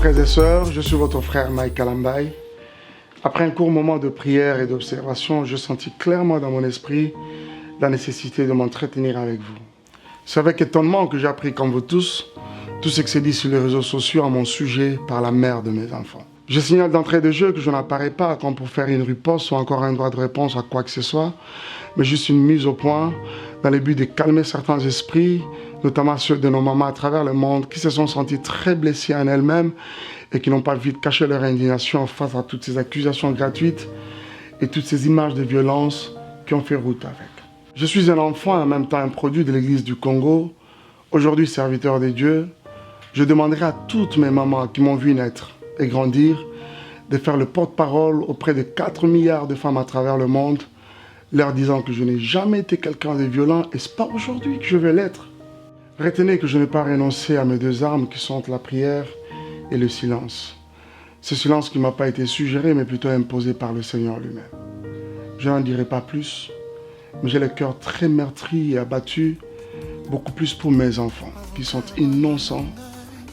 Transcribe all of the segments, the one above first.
frères et sœurs, je suis votre frère Mike Kalambaye. Après un court moment de prière et d'observation, je sentis clairement dans mon esprit la nécessité de m'entretenir avec vous. C'est avec étonnement que j'ai appris, comme vous tous, tout ce qui s'est dit sur les réseaux sociaux à mon sujet par la mère de mes enfants. Je signale d'entrée de jeu que je n'apparais pas comme pour faire une riposte ou encore un droit de réponse à quoi que ce soit, mais juste une mise au point dans le but de calmer certains esprits, notamment ceux de nos mamans à travers le monde qui se sont sentis très blessés en elles-mêmes et qui n'ont pas vite caché leur indignation face à toutes ces accusations gratuites et toutes ces images de violence qui ont fait route avec. Je suis un enfant et en même temps un produit de l'Église du Congo, aujourd'hui serviteur de Dieu. Je demanderai à toutes mes mamans qui m'ont vu naître et grandir de faire le porte-parole auprès de 4 milliards de femmes à travers le monde, leur disant que je n'ai jamais été quelqu'un de violent et c'est pas aujourd'hui que je vais l'être. Retenez que je n'ai pas renoncé à mes deux armes qui sont la prière et le silence. Ce silence qui ne m'a pas été suggéré mais plutôt imposé par le Seigneur lui-même. Je n'en dirai pas plus, mais j'ai le cœur très meurtri et abattu, beaucoup plus pour mes enfants qui sont innocents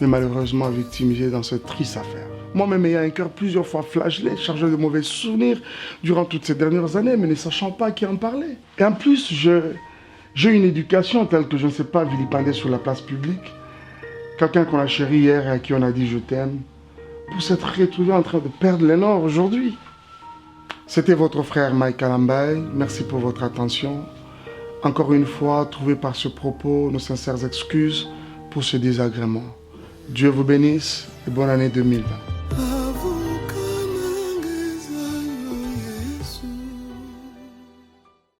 mais malheureusement victimisés dans cette triste affaire. Moi-même ayant un cœur plusieurs fois flagellé, chargé de mauvais souvenirs durant toutes ces dernières années, mais ne sachant pas qui en parlait. Et en plus, j'ai une éducation telle que je ne sais pas vilipender sur la place publique. Quelqu'un qu'on a chéri hier et à qui on a dit je t'aime, pour s'être retrouvé en train de perdre les nord aujourd'hui. C'était votre frère Mike Kalambaye. Merci pour votre attention. Encore une fois, trouvez par ce propos nos sincères excuses pour ce désagrément. Dieu vous bénisse et bonne année 2020.